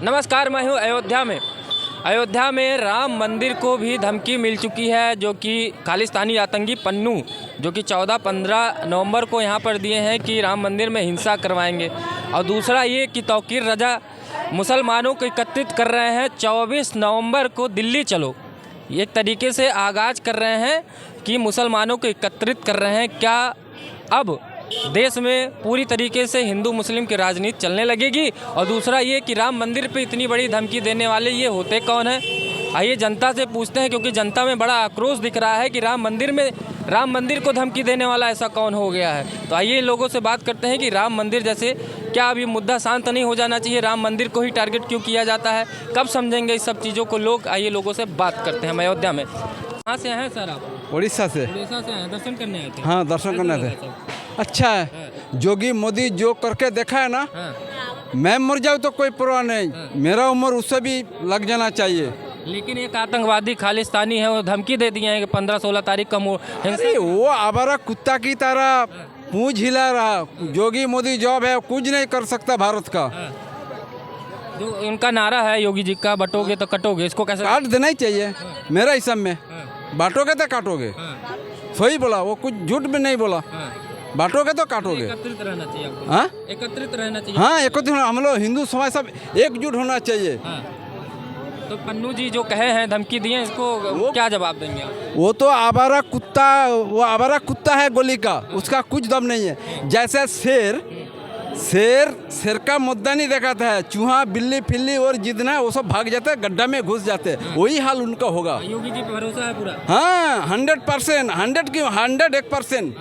नमस्कार, मैं हूँ अयोध्या में राम मंदिर को भी धमकी मिल चुकी है, जो कि खालिस्तानी आतंकी पन्नू जो कि 14-15 नवंबर को यहाँ पर दिए हैं कि राम मंदिर में हिंसा करवाएंगे। और दूसरा ये कि तौकीर रजा मुसलमानों को एकत्रित कर रहे हैं 24 नवंबर को दिल्ली चलो। एक तरीके से आगाज़ कर रहे हैं कि मुसलमानों को एकत्रित कर रहे हैं। क्या अब देश में पूरी तरीके से हिंदू मुस्लिम की राजनीति चलने लगेगी? और दूसरा ये कि राम मंदिर पे इतनी बड़ी धमकी देने वाले ये होते कौन हैं? आइए जनता से पूछते हैं, क्योंकि जनता में बड़ा आक्रोश दिख रहा है कि राम मंदिर को धमकी देने वाला ऐसा कौन हो गया है। तो आइए लोगों से बात करते हैं कि राम मंदिर जैसे क्या अब ये मुद्दा शांत नहीं हो जाना चाहिए? राम मंदिर को ही टारगेट क्यों किया जाता है? कब समझेंगे इस सब चीज़ों को लोग? आइए लोगों से बात करते हैं। अयोध्या में कहाँ से हैं सर आप? उड़ीसा से। उड़ीसा से आए, दर्शन करने आए थे? हाँ, दर्शन करने थे। अच्छा है, जोगी मोदी जो करके देखा है ना, मैं मर जाऊँ तो कोई परवाह नहीं, मेरा उम्र उससे भी लग जाना चाहिए। लेकिन एक आतंकवादी खालिस्तानी है, वो धमकी दे दिए हैं कि 15-16 तारीख का अरे वो आवारा कुत्ता की तरह पूंछ हिला रहा। जोगी मोदी जॉब है, कुछ नहीं कर सकता भारत का। जो उनका नारा है योगी जी का, बटोगे तो कटोगे, इसको कैसे काट देना ही चाहिए मेरा हिसाब में। बांटोगे तो काटोगे, सही बोला, वो कुछ झूठ भी नहीं बोला। बांटोगे तो काटोगे। एकत्रित रहना चाहिए आपको। हाँ, एकत्रित रहना चाहिए। हाँ, एकत्रित हम लोग हिंदू समाज सब एकजुट होना चाहिए। तो पन्नू जी जो कहे हैं, धमकी दिए, इसको क्या जवाब देंगे आप? वो तो आवारा कुत्ता है गोली का, उसका कुछ दम नहीं है। जैसे शेर का मुद्दा नहीं दिखाता है, चूहा बिल्ली फिल्ली और जितना है वो सब भाग जाते हैं, गड्ढा में घुस जाते हैं। वही हाल उनका होगा। योगी जी पे भरोसा है पूरा? हाँ, 100%, 101%।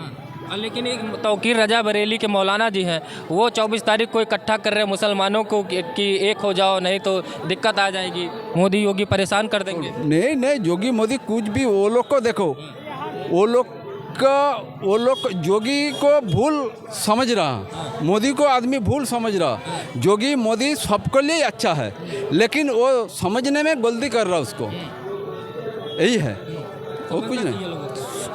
लेकिन एक तौकीर रजा बरेली के मौलाना जी हैं, वो 24 तारीख को इकट्ठा कर रहे हैं मुसलमानों को कि एक हो जाओ, नहीं तो दिक्कत आ जाएगी, मोदी योगी परेशान कर देंगे। नहीं, जोगी मोदी कुछ भी, वो लोग को देखो, वो लोग जोगी को भूल समझ रहा, मोदी को आदमी भूल समझ रहा। जोगी मोदी सबके लिए अच्छा है, लेकिन वो समझने में गलती कर रहा, उसको यही है, वो कुछ नहीं।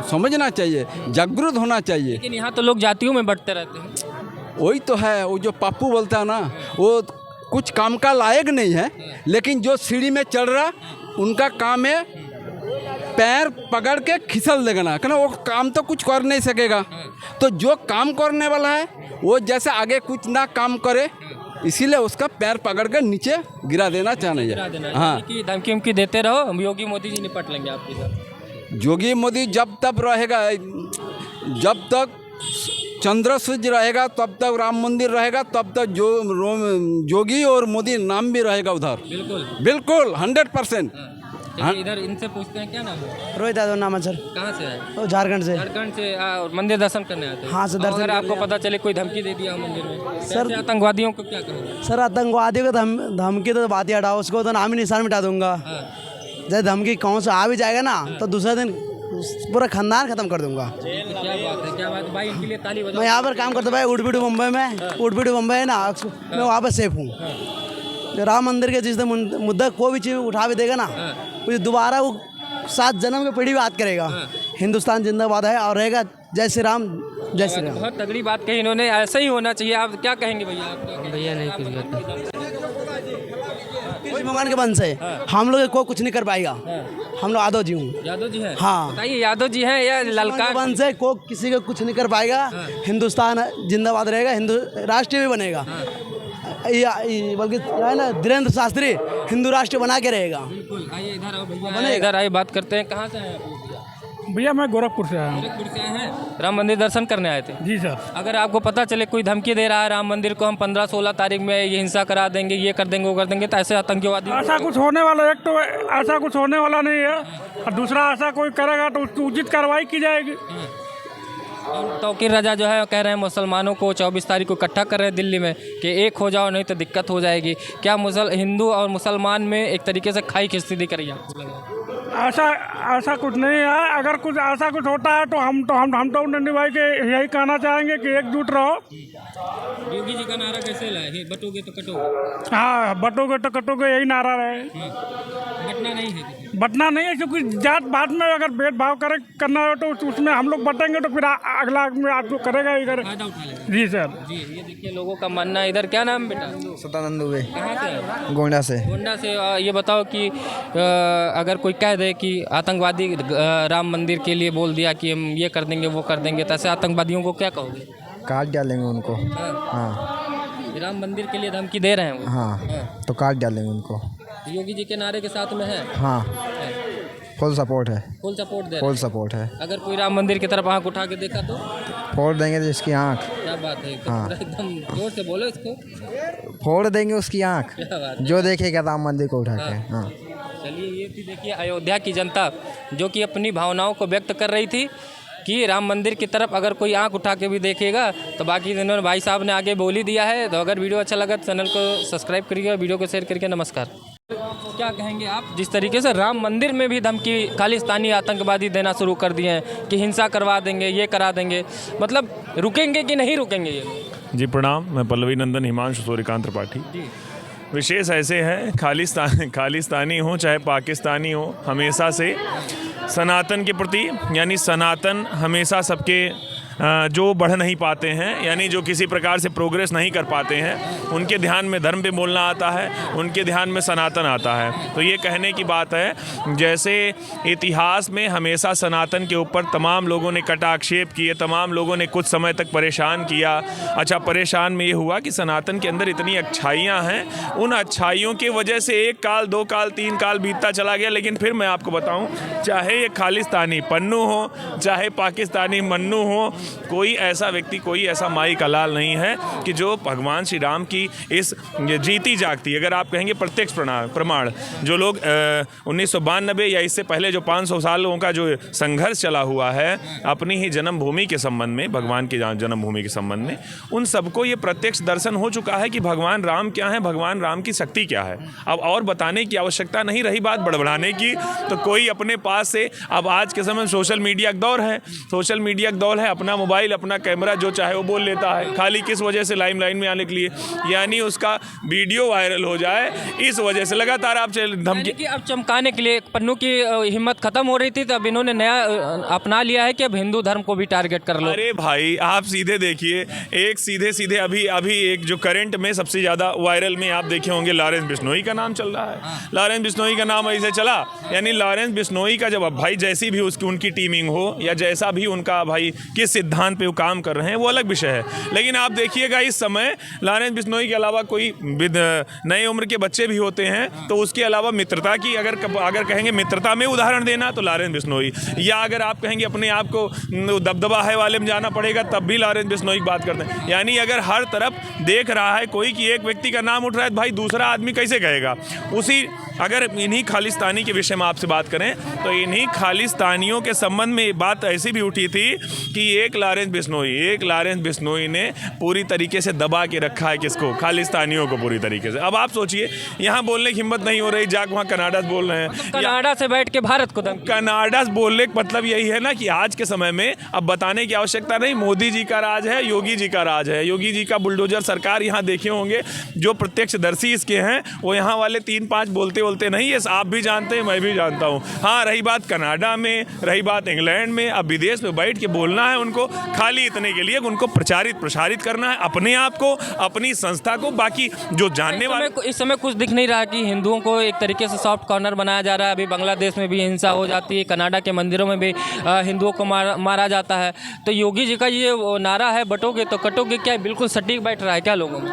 समझना चाहिए, जागरूक होना चाहिए। लेकिन यहाँ तो लोग जातियों में बंटते रहते हैं। वही तो है, वो जो पप्पू बोलता है ना, वो कुछ काम का लायक नहीं है, लेकिन जो सीढ़ी में चढ़ रहा उनका काम है पैर पकड़ के खिसल देना, क्योंकि वो काम तो कुछ कर नहीं सकेगा। तो जो काम करने वाला है वो जैसे आगे कुछ ना काम करे, इसीलिए उसका पैर पकड़ कर नीचे गिरा देना चाहिए। हाँ, धमकी उमकी देते रहो, हम योगी मोदी जी निपट लेंगे आपके साथ। जोगी मोदी जब तक रहेगा, जब तक चंद्र सूर्य रहेगा, तब तक राम मंदिर रहेगा, तब तक जोगी और मोदी नाम भी रहेगा उधर। बिल्कुल 100%। इधर इनसे पूछते हैं, क्या नाम है? रोहित यादव नाम है सर। कहाँ से आए? झारखंड से। झारखंड से मंदिर दर्शन करने आते हैं? हाँ सर, दर्शन। अगर आपको पता चले कोई धमकी दे दिया मंदिर में सर, आतंकवादियों को क्या करोगे? सर आतंकवादियों को धमकी तो बात ही हटाओ, उसको तो नाम ही निशान मिटा दूंगा। जैसे धमकी कौन सा आ भी जाएगा ना, तो दूसरे दिन पूरा खानदान खत्म कर दूंगा। क्या बात है भाई, इनके लिए ताली बजाओ। मैं यहाँ पर काम करता भाई उड़पीडू मुंबई में, उड़पीडू मुंबई है ना, मैं वहाँ पर सेफ हूँ। राम मंदिर के जिस दिन मुद्दा कोई भी चीज़ उठा भी देगा ना, मुझे दोबारा वो 7 जन्म की पीढ़ी बात करेगा। हिंदुस्तान जिंदाबाद है और रहेगा। जय श्री राम, जय श्री राम। बहुत तगड़ी बात कही इन्होंने, ऐसा ही होना चाहिए। आप क्या कहेंगे भैया? भैया नहीं कुछ कहते, भगवान के वंश है, हम लोग को कुछ नहीं कर पाएगा। हम लोग यादव जी हूँ। यादव जी हैं? हाँ, बताइए, यादव जी हैं या ललका वंश है, को किसी को कुछ नहीं कर पाएगा। हिंदुस्तान जिंदाबाद रहेगा, हिंदू राष्ट्र भी बनेगा। बल्कि है ना, धीरेन्द्र शास्त्री हिंदू राष्ट्र बना के रहेगा। बिल्कुल। आइए इधर आओ भैया, इधर आइए, बात करते हैं। कहाँ से हैं भैया? मैं गोरखपुर से आया हूँ। गोरखपुर से आए हैं, राम मंदिर दर्शन करने आए थे? जी सर। अगर आपको पता चले कोई धमकी दे रहा है राम मंदिर को, हम 15-16 तारीख में ये हिंसा करा देंगे, ये कर देंगे, वो कर देंगे, तो ऐसे आतंकवादी? ऐसा कुछ होने वाला, एक तो ऐसा कुछ होने वाला नहीं है, और दूसरा ऐसा कोई करेगा तो उसकी उचित कार्रवाई की जाएगी। और तौकीर रजा जो है कह रहे हैं मुसलमानों को 24 तारीख को इकट्ठा कर रहे हैं दिल्ली में कि एक हो जाओ, नहीं तो दिक्कत हो जाएगी। क्या हिंदू और मुसलमान में एक तरीके से खाई खिस्ती दिख रही है? ऐसा कुछ नहीं है। अगर कुछ ऐसा कुछ होता है तो हम तो नंदी भाई के यही कहना चाहेंगे कि एकजुट रहो। योगी जी का नारा कैसे लाए? बटोगे तो कटोगे। हाँ, बटोगे तो कटोगे, यही नारा रहे। बटना नहीं है, बटना नहीं है, क्योंकि जात बात में अगर भेदभाव करना हो तो उसमें हम लोग बटेंगे तो फिर अगला आदमी आपको करेगा इधर। फायदा उठा लेगा। जी सर। जी, ये देखिए लोगों का मानना है। इधर क्या नाम है बेटा? सतानंद दुबे, कहाँ से है? गोंडा से। गोंडा से। ये बताओ कि अगर कोई कह दे कि आतंकवादी राम मंदिर के लिए बोल दिया कि हम ये कर देंगे वो कर देंगे, तो ऐसे आतंकवादियों को क्या कहोगे? काट डालेंगे उनको। हाँ। हाँ राम मंदिर के लिए धमकी दे रहे हैं वो। हाँ, तो काट डालेंगे उनको। योगी जी के नारे के साथ में है। हाँ, फुल सपोर्ट है, फुल सपोर्ट दे रहे फुल हैं। सपोर्ट है। अगर कोई राम मंदिर की तरफ आंख उठा के देखा तो फोड़ देंगे तो इसकी आँख, क्या बात है, तो हाँ। पूरा एकदम जोर से बोलो इसको। फोड़ देंगे उसकी आँख, क्या बात है। जो देखेगा राम मंदिर को उठा के। हाँ, चलिए, ये थी देखिए अयोध्या की जनता जो कि अपनी भावनाओं को व्यक्त कर रही थी कि राम मंदिर की तरफ अगर कोई आंख उठा के भी देखेगा तो बाकी इन्होंने भाई साहब ने आगे बोल ही दिया है। तो अगर वीडियो अच्छा लगा तो चैनल को सब्सक्राइब करिए, वीडियो को शेयर करके। नमस्कार। क्या कहेंगे आप, जिस तरीके से राम मंदिर में भी धमकी खालिस्तानी आतंकवादी देना शुरू कर दिए हैं कि हिंसा करवा देंगे, ये करा देंगे, मतलब रुकेंगे कि नहीं रुकेंगे ये? जी प्रणाम, मैं पल्लवी नंदन हिमांशु सूर्यकांत त्रिपाठी। विशेष ऐसे है, खालिस्तानी हो चाहे पाकिस्तानी हो, हमेशा से सनातन के प्रति, यानी सनातन हमेशा सबके जो बढ़ नहीं पाते हैं, यानी जो किसी प्रकार से प्रोग्रेस नहीं कर पाते हैं, उनके ध्यान में धर्म पे बोलना आता है, उनके ध्यान में सनातन आता है। तो ये कहने की बात है, जैसे इतिहास में हमेशा सनातन के ऊपर तमाम लोगों ने कटाक्षेप किए, तमाम लोगों ने कुछ समय तक परेशान किया। अच्छा, परेशान में ये हुआ कि सनातन के अंदर इतनी अच्छाइयाँ हैं, उन अच्छाइयों की वजह से 1 काल 2 काल 3 काल बीतता चला गया। लेकिन फिर मैं आपको बताऊँ, चाहे ये खालिस्तानी पन्नू हो चाहे पाकिस्तानी मन्नू हो, कोई ऐसा व्यक्ति, कोई ऐसा माई का लाल नहीं है कि जो भगवान श्री राम की इस जीती जागती, अगर आप कहेंगे प्रत्यक्ष प्रमाण, जो लोग 1992 या इससे पहले जो 500 सालों का जो संघर्ष चला हुआ है अपनी ही जन्मभूमि के संबंध में, भगवान की जन्मभूमि के संबंध में, उन सबको ये प्रत्यक्ष दर्शन हो चुका है कि भगवान राम क्या है, भगवान राम की शक्ति क्या है। अब और बताने की आवश्यकता नहीं रही बात बड़बड़ाने की, तो कोई अपने पास से, अब आज के समय सोशल मीडिया का दौर है, सोशल मीडिया का दौर है, अपना मोबाइल अपना कैमरा जो चाहे वो बोल लेता है, खाली किस वजह से, लाइन में आने के लिए, यानी उसका वीडियो वायरल हो जाए, इस वजह से लगातार आप धमकी। कि अब चमकाने के लिए पन्नू की हिम्मत खत्म हो रही थी, तो अब इन्होंने नया अपना लिया है कि अब हिंदू धर्म को भी टारगेट कर लो। अरे भाई, आप सीधे देखिए, एक सीधे अभी एक जो करंट में सबसे ज़्यादा वायरल में आप देखे होंगे, लॉरेंस बिश्नोई का नाम चल रहा है। लॉरेंस बिश्नोई का नाम ऐसे चला, यानी लॉरेंस बिश्नोई का जब भाई जैसी भी उनकी टीमिंग हो या जैसा भी उनका भाई किस सिद्धांत पे वो काम कर रहे हैं, वो अलग विषय है। लेकिन आप देखिएगा इस समय लॉरेंस बिश्नोई के अलावा कोई नए उम्र के बच्चे भी होते हैं, तो उसके अलावा मित्रता की अगर कहेंगे मित्रता में उदाहरण देना तो लॉरेंस बिश्नोई, या अगर आप कहेंगे अपने आप को दबदबा है वाले में जाना पड़ेगा तब भी लॉरेंस बिश्नोई की बात करते हैं। यानी अगर हर तरफ देख रहा है कोई कि एक व्यक्ति का नाम उठ रहा है, भाई दूसरा आदमी कैसे कहेगा उसी। अगर इन्हीं खालिस्तानी के विषय में आपसे बात करें तो इन्हीं खालिस्तानियों के संबंध में बात ऐसी भी उठी थी कि एक लॉरेंस बिश्नोई ने पूरी तरीके से दबा के रखा है किसको, खालिस्तानियों को पूरी तरीके से। अब आप सोचिए, यहाँ बोलने की हिम्मत नहीं हो रही, जाके वहाँ कनाडा से बोल रहे हैं, कनाडा से बैठ के भारत को कनाडा से बोलने का मतलब यही है ना कि आज के समय में अब बताने की आवश्यकता नहीं, मोदी जी का राज है, योगी जी का राज है, योगी जी का बुलडोजर सरकार। यहाँ देखे होंगे जो प्रत्यक्षदर्शी इसके हैं, वो यहाँ वाले 3-5 बोलते नहीं, ये आप भी जानते हैं, मैं भी जानता हूँ। हाँ, रही बात कनाडा में, रही बात इंग्लैंड में, अब विदेश में बैठ के बोलना है उनको, खाली इतने के लिए उनको प्रसारित करना है अपने आप को, अपनी संस्था को। बाकी जो जानने वाले, इस समय कुछ दिख नहीं रहा कि हिंदुओं को एक तरीके से सॉफ्ट कॉर्नर बनाया जा रहा है। अभी बांग्लादेश में भी हिंसा हो जाती है, कनाडा के मंदिरों में भी हिंदुओं को मारा जाता है। तो योगी जी का ये नारा है बटोगे तो कटोगे, क्या बिल्कुल सटीक बैठ रहा है क्या लोगों में?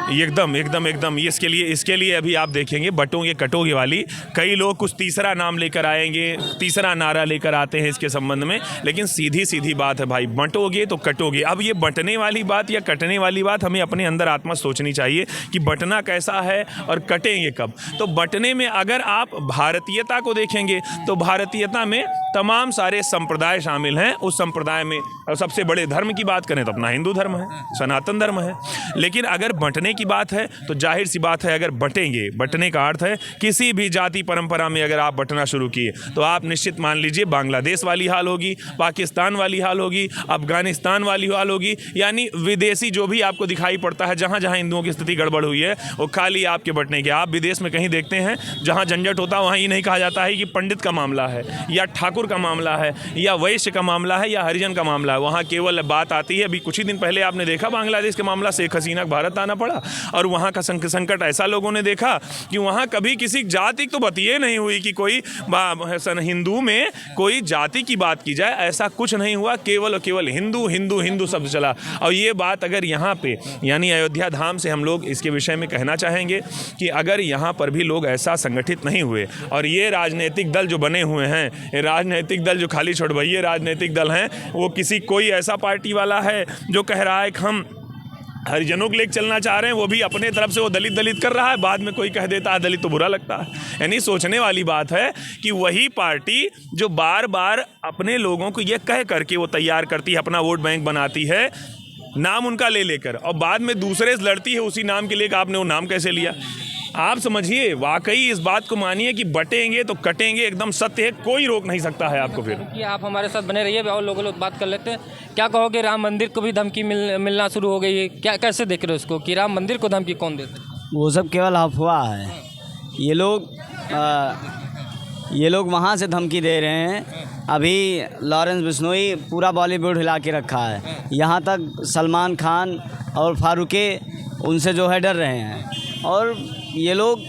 एकदम इसके लिए अभी आप देखेंगे बटोगे कटोगे वाली, कई लोग कुछ तीसरा नाम लेकर आएंगे, तीसरा नारा लेकर आते हैं इसके संबंध में। लेकिन सीधी बात है भाई, बंटोगे तो कटोगे। अब ये बंटने वाली बात या कटने वाली बात हमें अपने अंदर आत्मा सोचनी चाहिए कि बंटना कैसा है और कटेंगे कब। तो बंटने में अगर आप भारतीयता को देखेंगे तो भारतीयता में तमाम सारे संप्रदाय शामिल हैं। उस संप्रदाय में सबसे बड़े धर्म की बात करें तो अपना हिंदू धर्म है, सनातन धर्म है। लेकिन अगर बंटने की बात है तो जाहिर सी बात है, अगर बंटेंगे, बंटने का अर्थ है किसी भी जाति परंपरा में अगर आप बंटना शुरू किए तो आप निश्चित मान लीजिए बांग्लादेश वाली हाल होगी, पाकिस्तान वाली हाल होगी, अफगानिस्तान वाली हाल होगी। यानी विदेशी जो भी आपको दिखाई पड़ता है, जहाँ जहाँ हिंदुओं की स्थिति गड़बड़ हुई है वो खाली आपके बंटने के। आप विदेश में कहीं देखते हैं जहाँ झंझट होता है वहाँ ये नहीं कहा जाता है कि पंडित का मामला है या ठाकुर का मामला है या वैश्य का मामला है या हरिजन का मामला है। वहाँ केवल बात आती है, अभी कुछ ही दिन पहले आपने देखा बांग्लादेश का मामला, शेख हसीना को भारत आना पड़ा और वहाँ का संकट ऐसा लोगों ने देखा कि वहाँ कभी किसी जाति तो बतिए नहीं हुई कि कोई हिंदू में कोई जाति की बात की जाए, ऐसा कुछ नहीं हुआ। केवल और केवल हिंदू हिंदू हिंदू शब्द चला। और ये बात अगर यहाँ पे यानी अयोध्या धाम से हम लोग इसके विषय में कहना चाहेंगे कि अगर यहाँ पर भी लोग ऐसा संगठित नहीं हुए और ये राजनीतिक दल जो बने हुए हैं, ये राजनीतिक दल जो खाली छोड़ भैया राजनीतिक दल हैं, वो किसी कोई ऐसा पार्टी वाला है जो कह रहा है कि हम हरिजनों को लेकर चलना चाह रहे हैं, वो भी अपने तरफ से वो दलित कर रहा है, बाद में कोई कह देता है दलित तो बुरा लगता है। यानी सोचने वाली बात है कि वही पार्टी जो बार बार अपने लोगों को ये कह करके वो तैयार करती है, अपना वोट बैंक बनाती है नाम उनका ले लेकर, और बाद में दूसरे से लड़ती है उसी नाम के लिए कि आपने वो नाम कैसे लिया। आप समझिए, वाकई इस बात को मानिए कि बटेंगे तो कटेंगे, एकदम सत्य है, कोई रोक नहीं सकता है आपको। फिर कि आप हमारे साथ बने रहिए और लोगों से बात कर लेते हैं। क्या कहोगे, राम मंदिर को भी धमकी मिलना शुरू हो गई है, क्या कैसे देख रहे हो इसको कि राम मंदिर को धमकी कौन देता है? वो सब केवल अफवाह है। ये लोग वहाँ से धमकी दे रहे हैं। अभी लॉरेंस बिश्नोई पूरा बॉलीवुड हिला के रखा है, यहाँ तक सलमान खान और फारूके उनसे जो है डर रहे हैं, और ये लोग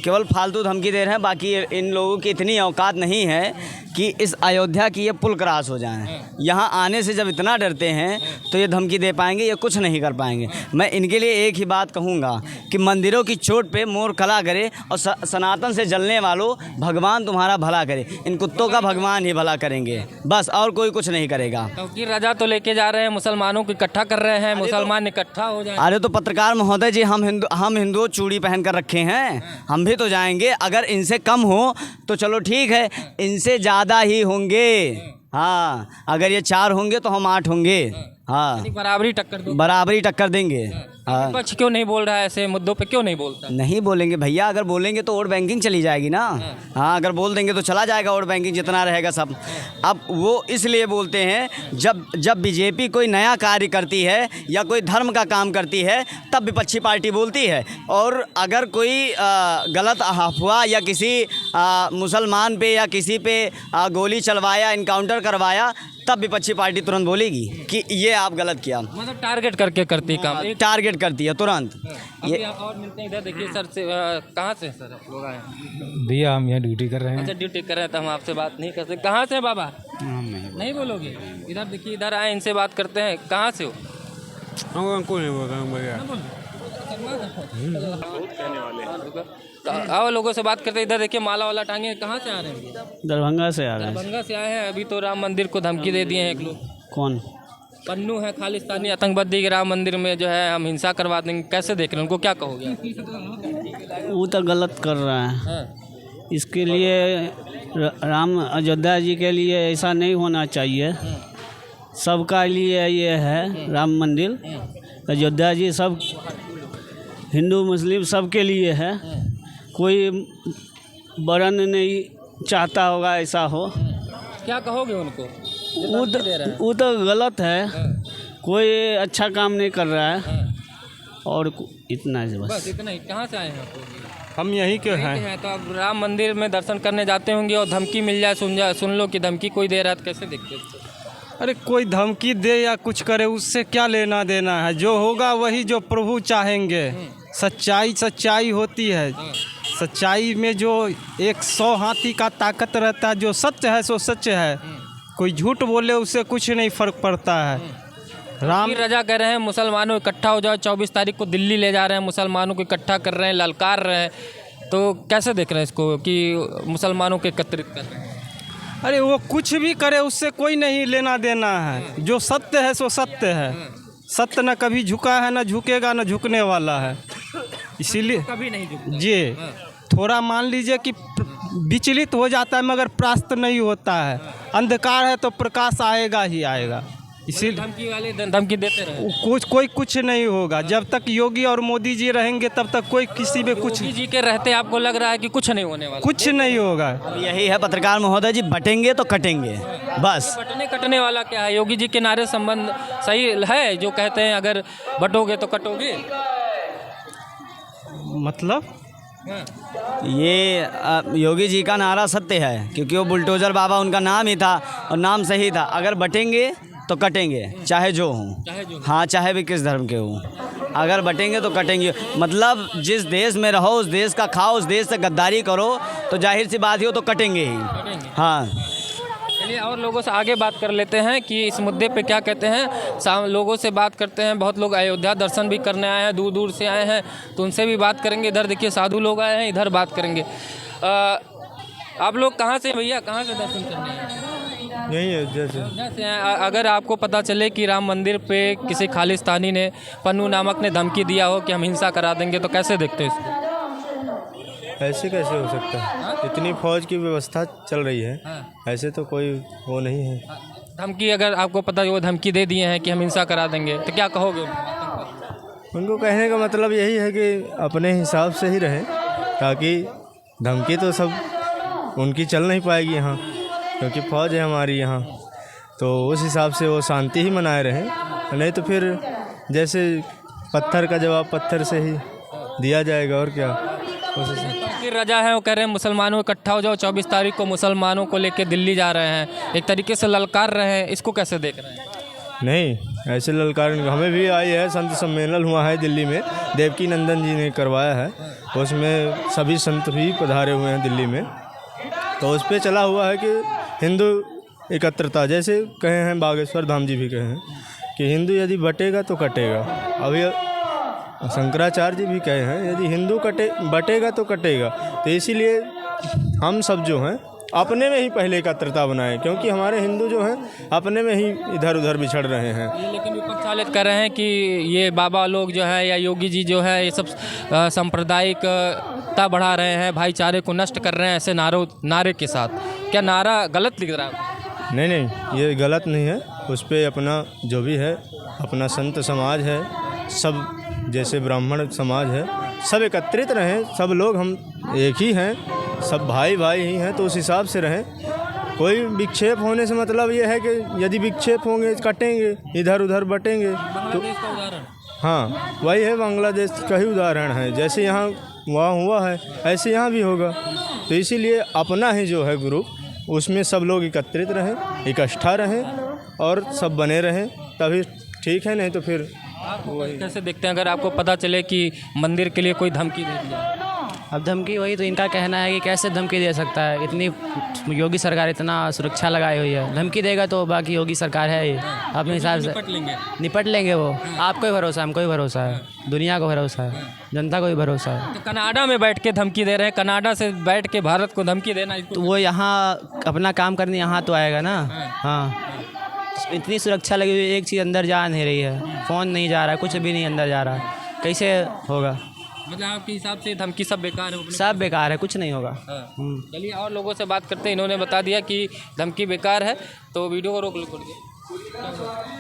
केवल फालतू धमकी दे रहे हैं। बाकी इन लोगों की इतनी औकात नहीं है कि इस अयोध्या की ये पुल क्रॉस हो जाएं। यहाँ आने से जब इतना डरते हैं तो ये धमकी दे पाएंगे? ये कुछ नहीं कर पाएंगे। मैं इनके लिए एक ही बात कहूँगा कि मंदिरों की चोट पे मोर कला करे और सनातन से जलने वालों, भगवान तुम्हारा भला करे। इन कुत्तों का भगवान ही भला करेंगे, बस, और कोई कुछ नहीं करेगा। क्योंकि रजा तो लेके जा रहे हैं, मुसलमानों को इकट्ठा कर रहे हैं, मुसलमान इकट्ठा हो जाए। अरे तो पत्रकार महोदय जी, हम हिंदू चूड़ी पहन कर रखे हैं, हम भी तो जाएंगे। अगर इनसे कम हो तो चलो ठीक है, इनसे ज़्यादा ही होंगे। हाँ, अगर ये 4 होंगे तो हम 8 होंगे। हाँ, बराबरी टक्कर देंगे। हाँ, पक्ष क्यों नहीं बोल रहा है, ऐसे मुद्दों पे क्यों नहीं बोलता? नहीं बोलेंगे भैया, अगर बोलेंगे तो वोट बैंकिंग चली जाएगी ना। हाँ, अगर बोल देंगे तो चला जाएगा वोट बैंकिंग, जितना रहेगा सब। अब वो इसलिए बोलते हैं, जब बीजेपी कोई नया कार्य करती है या कोई धर्म का काम करती है तब विपक्षी पार्टी बोलती है, और अगर कोई गलत अफवाह या किसी मुसलमान पे या किसी पे गोली चलवाया, इनकाउंटर करवाया, तब विपक्षी पार्टी तुरंत बोलेगी कि ये आप गलत किया। मतलब टारगेट करके करती है काम, टारगेट करती है तुरंत। ये और मिलते हैं इधर। देखिए सर से, कहाँ से सर आप लोग आए? भैया हम यहाँ ड्यूटी कर रहे हैं। अच्छा, ड्यूटी कर रहे हैं तो हम आपसे बात नहीं कर सकते। कहाँ से बाबा? नहीं बोलोगे? इधर देखिए, इधर आए, इनसे बात करते हैं। कहाँ से हो? कोई नहीं बोल रहा हूँ भैया। आओ लोगों से बात करते हैं। इधर देखिए, माला वाला टांगे। कहाँ से आ रहे हैं? दरभंगा से आ रहे हैं। दरभंगा से आए हैं। अभी तो राम मंदिर को धमकी दे दिए हैं एक लोग। कौन? पन्नू है, खालिस्तानी आतंकवादी के राम मंदिर में जो है हम हिंसा करवा देंगे। कैसे देख रहे हैं उनको, क्या कहोगे? वो तो गलत कर रहा है। हाँ। इसके लिए राम अयोध्या जी के लिए ऐसा नहीं होना चाहिए। सबका लिए ये है राम मंदिर, अयोध्या जी सब हिंदू मुस्लिम सबके लिए है। कोई वर्ण नहीं चाहता होगा ऐसा हो। क्या कहोगे उनको? वो तो गलत है, कोई अच्छा काम नहीं कर रहा है। और इतना है बस। इतना ही। कहाँ से आए हैं? हम यहीं के हैं। तो आप राम मंदिर में दर्शन करने जाते होंगे और धमकी मिल जाए, सुन लो कि धमकी कोई दे रहा है, तो कैसे देखते हो? अरे कोई धमकी दे या कुछ करे, उससे क्या लेना देना है? जो होगा वही जो प्रभु चाहेंगे। सच्चाई होती है। सच्चाई में जो 100 हाथी का ताकत रहता है, जो सत्य है सो सत्य है। कोई झूठ बोले उससे कुछ नहीं फर्क पड़ता है। राम रजा कह रहे हैं मुसलमानों इकट्ठा हो जाओ, 24 तारीख को दिल्ली ले जा रहे हैं, मुसलमानों को इकट्ठा कर रहे हैं, ललकार रहे हैं। तो कैसे देख रहे हैं इसको कि मुसलमानों को एकत्रित कर रहे हैं? अरे वो कुछ भी करे उससे कोई नहीं लेना देना है। जो सत्य है सो सत्य है। सत्य न कभी झुका है, न झुकेगा, न झुकने वाला है। इसीलिए कभी नहीं झुकता। जी, थोड़ा मान लीजिए कि विचलित हो जाता है मगर परास्त नहीं होता है। अंधकार है तो प्रकाश आएगा ही आएगा। इसीलिए धमकी वाले धमकी देते रहे। कोई कुछ नहीं होगा जब तक योगी और मोदी जी रहेंगे, तब तक कोई किसी में कुछ योगी जी के रहते आपको लग रहा है कि कुछ नहीं होने वाला? कुछ नहीं होगा। अब यही है पत्रकार महोदय जी, बटेंगे तो कटेंगे बस। बटने कटने वाला क्या है? योगी जी के नारे संबंध सही है जो कहते हैं अगर बटोगे तो कटोगे? मतलब ये योगी जी का नारा सत्य है, क्योंकि वो बुलडोजर बाबा उनका नाम ही था और नाम सही था। अगर बटेंगे तो कटेंगे, चाहे जो हों, हाँ चाहे भी किस धर्म के हों। अगर बटेंगे तो कटेंगे, मतलब जिस देश में रहो उस देश का खाओ, उस देश से गद्दारी करो तो जाहिर सी बात ही हो तो कटेंगे ही। हाँ, चलिए और लोगों से आगे बात कर लेते हैं कि इस मुद्दे पे क्या कहते हैं। लोगों से बात करते हैं। बहुत लोग अयोध्या दर्शन भी करने आए हैं, दूर दूर से आए हैं, तो उनसे भी बात करेंगे। इधर देखिए साधु लोग आए हैं, इधर बात करेंगे। आप लोग कहाँ से भैया, कहाँ से दर्शन करने आए? यही है जैसे अगर आपको पता चले कि राम मंदिर पे किसी खालिस्तानी ने, पन्नू नामक ने धमकी दिया हो कि हम हिंसा करा देंगे, तो कैसे देखते हो इसको? ऐसे कैसे हो सकता है? इतनी फौज की व्यवस्था चल रही है, ऐसे तो कोई वो नहीं है। धमकी अगर आपको पता है वो धमकी दे दिए हैं कि हम हिंसा करा देंगे, तो क्या कहोगे? उनको कहने का मतलब यही है कि अपने हिसाब से ही रहें, ताकि धमकी तो सब उनकी चल नहीं पाएगी यहाँ, क्योंकि फ़ौज है हमारी यहाँ। तो उस हिसाब से वो शांति ही मनाए रहें, नहीं तो फिर जैसे पत्थर का जवाब पत्थर से ही दिया जाएगा। और क्या फिर रजा है वो कह रहे हैं मुसलमानों इकट्ठा हो जाओ, 24 तारीख को मुसलमानों को लेकर दिल्ली जा रहे हैं, एक तरीके से ललकार रहे हैं, इसको कैसे देख रहे हैं? नहीं, ऐसे ललकार हमें भी आई है। संत सम्मेलन हुआ है दिल्ली में, देवकी नंदन जी ने करवाया है, उसमें सभी संत भी पधारे हुए हैं दिल्ली में। तो उस पर चला हुआ है कि हिंदू एकत्रता, जैसे कहे हैं बागेश्वर धाम जी भी कहे हैं कि हिंदू यदि बटेगा तो कटेगा। अभी शंकराचार्य जी भी कहे हैं यदि हिंदू बटेगा तो कटेगा। तो इसीलिए हम सब जो हैं अपने में ही पहले एकत्रता बनाए, क्योंकि हमारे हिंदू जो हैं अपने में ही इधर उधर बिछड़ रहे हैं। लेकिन विपक्ष वाले कह रहे हैं कि ये बाबा लोग जो है या योगी जी जो है ये सब सांप्रदायिकता बढ़ा रहे हैं, भाईचारे को नष्ट कर रहे हैं ऐसे नारे के साथ। क्या नारा गलत लिख रहा है? नहीं, ये गलत नहीं है। उस पर अपना जो भी है, अपना संत समाज है, सब जैसे ब्राह्मण समाज है, सब एकत्रित रहें। सब लोग हम एक ही हैं, सब भाई भाई ही हैं, तो उस हिसाब से रहें। कोई विक्षेप होने से मतलब ये है कि यदि विक्षेप होंगे कटेंगे, इधर उधर बटेंगे। तो हाँ, वही है, बांग्लादेश का ही उदाहरण है। जैसे यहाँ वहाँ हुआ है ऐसे यहाँ भी होगा। तो इसीलिए अपना ही जो है ग्रुप, उसमें सब लोग एकत्रित रहें, इकट्ठा रहें और सब बने रहें, तभी ठीक है। नहीं तो फिर कैसे देखते हैं अगर आपको पता चले कि मंदिर के लिए कोई धमकी दे दिया? अब धमकी, वही तो इनका कहना है कि कैसे धमकी दे सकता है, इतनी योगी सरकार इतना सुरक्षा लगाई हुई है, धमकी देगा तो बाकी योगी सरकार है ही, अपने हिसाब से निपट लेंगे वो। आपको ही भरोसा है, हमको ही भरोसा है, दुनिया को भरोसा है, जनता को भी भरोसा है। तो कनाडा में बैठ के धमकी दे रहे हैं, कनाडा से बैठ के भारत को धमकी देना, तो वो यहाँ अपना काम करने यहाँ तो आएगा ना। हाँ, इतनी सुरक्षा लगी हुई, एक चीज़ अंदर जा नहीं रही है, फ़ोन नहीं जा रहा है, कुछ भी नहीं अंदर जा रहा है, कैसे होगा? मतलब आपके हिसाब से धमकी सब बेकार है? सब बेकार है, कुछ नहीं होगा। चलिए और लोगों से बात करते हैं। इन्होंने बता दिया कि धमकी बेकार है, तो वीडियो को रोक लो।